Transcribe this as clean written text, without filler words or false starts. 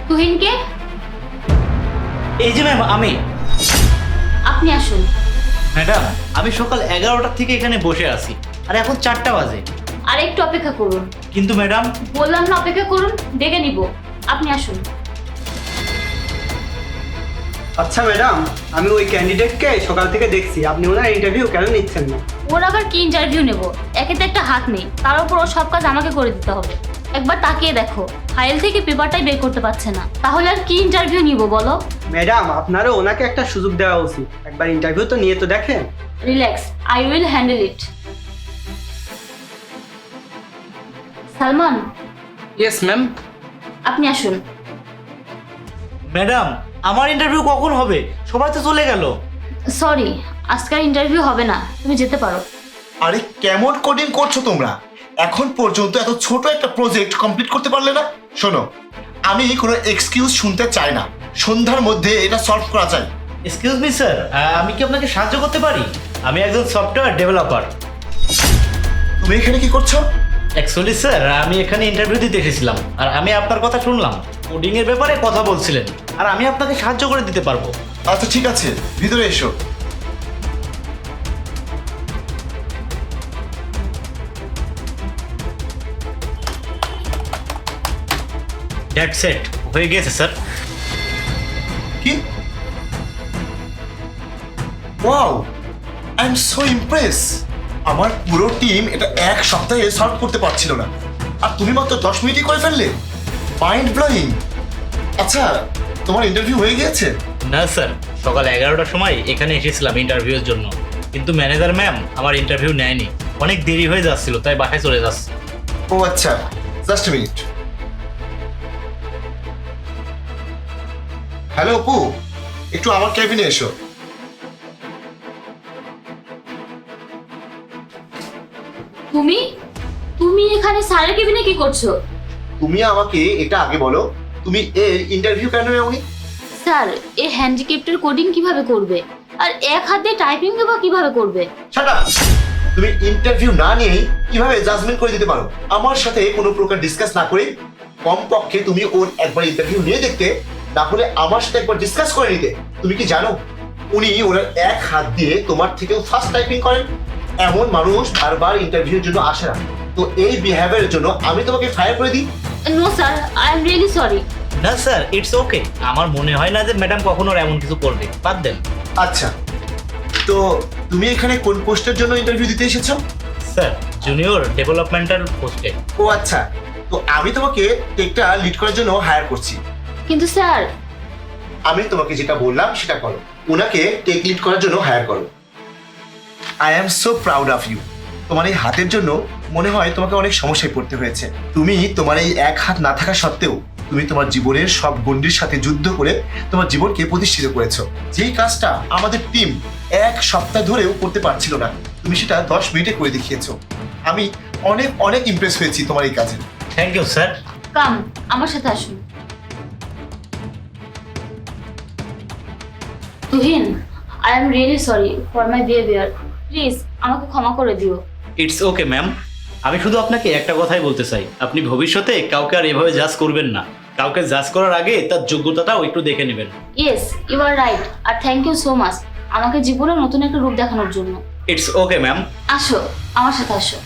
তুহিনকে? এই যে ম্যাম আমি। আপনি আসুন। ম্যাডাম আমি সকাল 11টা থেকে এখানে বসে আছি, আর এখন 4টা বাজে। আর একটু অপেক্ষা করুন। কিন্তু ম্যাডাম। বললাম না অপেক্ষা করুন, ডেকে নিব। আপনি আসুন। আচ্ছা ম্যাডাম, আমি ওই ক্যান্ডিডেটকে সকাল থেকে দেখছি, আপনি ওনার ইন্টারভিউ কেন নিচ্ছেন না? ওর আবার কি ইন্টারভিউ নেব? একে তো একটা হাত নেই, তার উপর ও সব কাজ আমাকে করে দিতে হবে। একবার তাকিয়ে দেখো, ফাইল থেকে পেপারটাই বের করতে পারছে না, তাহলে আর কি ইন্টারভিউ নিব বলো? ম্যাডাম আপনারও ওনাকে একটা সুযোগ দেওয়া উচিত, একবার ইন্টারভিউ তো নিয়ে তো দেখেন। Relax, I will handle it. Salman, yes ma'am. আপনি আসুন। ম্যাডাম আমার ইন্টারভিউ কখন হবে? সবাই তো চলে গেল। সরি, আজকের ইন্টারভিউ হবে না, তুমি যেতে পারো। আরে কেমন কোডিং করছো তোমরা? এখন পর্যন্ত এত ছোট একটা প্রজেক্ট কমপ্লিট করতে পারলে না? শোনো, আমি কোনো এক্সকিউজ শুনতে চাই না। সন্ধ্যার মধ্যে এটা সলভ করা চাই। এক্সকিউজ মি স্যার, আমি কি আপনাকে সাহায্য করতে পারি? আমি একজন সফটওয়্যার ডেভেলপার। তুমি এখানে কি করছো? অ্যাকচুয়ালি স্যার আমি এখানে ইন্টারভিউ দিতে এসেছিলাম, আর আমি আপনার কথা শুনলাম, কোডিং এর ব্যাপারে কথা বলছিলেন, আর আমি আপনাকে সাহায্য করে দিতে পারবো। আচ্ছা ঠিক আছে, ভিতরে এসো। দ্যাটস ইট, হয়ে গেছে স্যার। কি? Wow, I am so Impress. আমার পুরো টিম এটা এক সপ্তাহে সলভ করতে পারছিল না, আর তুমি মাত্র 10 মিনিটই করে ফেললে। Mind blowing. আচ্ছা, তোমার ইন্টারভিউ হয়ে গিয়েছে? না স্যার, সকাল 11টার সময় এখানে এসেছিলাম ইন্টারভিউর জন্য, কিন্তু ম্যানেজার ম্যাম আমার ইন্টারভিউ নেয়নি। অনেক দেরি হয়ে যাচ্ছিল, তাই বাসায় চলে যাচ্ছে। ও আচ্ছা, জাস্ট মিনিট। হ্যালো অপু, একটু আমার ক্যাবিনে এসো। তুমি তুমি এখানে স্যারের কেবিনে কি করছো? তুমি আমাকে এটা আগে বলো, তুমি এর ইন্টারভিউ কেন নেওনি? স্যার, এই হ্যান্ডিক্যাপ্টের কোডিং কিভাবে করবে, আর এক হাতে টাইপিং বা কিভাবে করবে? Shut up! তুমি ইন্টারভিউ না নিয়েই কিভাবে জাজমেন্ট করে দিতে পারো? আমার সাথে কোনো প্রকার ডিসকাস না করে কমপক্ষে তুমি ওর একবার ইন্টারভিউ নিয়ে দেখতে, না হলে আমার সাথে একবার ডিসকাস করে নিতে। তুমি কি জানো উনি ওনার এক হাত দিয়ে তোমার থেকেও ফাস্ট টাইপিং করেন? এমন মানুষ বারবার ইন্টারভিউর জন্য আসে না। তো এই বিহেভিয়ারের জন্য আমি তোমাকে ফায়ার করে দিই? No sir, I am really sorry. না স্যার, ইটস ওকে। আমার মনে হয় না যে ম্যাডাম কখনো এমন কিছু করবে, বাদ দেন। আচ্ছা, তো তুমি এখানে কোন পোস্টের জন্য ইন্টারভিউ দিতে এসেছো? স্যার, জুনিয়র ডেভেলপমেন্টাল পোস্টে। ও আচ্ছা, তো আমি তোমাকে টেকটা লিড করার জন্য হায়ার করছি। কিন্তু স্যার, আমি তোমাকে যেটা বললাম সেটা করো, ওনাকে টেক লিড করার জন্য হায়ার করো। I am so proud of you. তোমার এই হাতের জন্য মনে হয় তোমাকে অনেক সমস্যায় পড়তে হয়েছে। তুমি তোমার এই এক হাত না থাকা সত্ত্বেও তুমি তোমার জীবনের সব গণ্ডির সাথে যুদ্ধ করে তোমার জীবনকে প্রতিষ্ঠিত করেছো। যেই কাজটা আমাদের টিম এক সপ্তাহ ধরেও করতে পারছিল না, তুমি সেটা 10 মিনিটে করে দেখিয়েছো। আমি অনেক অনেক ইমপ্রেস হয়েছি তোমার এই কাজে। Thank you sir. কাম, আমার সাথে আসুন। Tuhin, I am really sorry for my behaviour. Please আমাকে ক্ষমা করে দিও। It's okay ma'am. আমি শুধু আপনাকে একটা কথাই বলতে চাই, আপনি ভবিষ্যতে কাউকে আর এভাবে জাজ করবেন না। কাউকে জাজ করার আগে তার যোগ্যতাটাও একটু দেখে নেবেন। ইয়েস, ইউ আর রাইট, আর থ্যাংক ইউ সো মাচ আমাকে জীবনে নতুন একটা রূপ দেখানোর জন্য। It's okay ma'am. আসো, আমার সাথে আসো।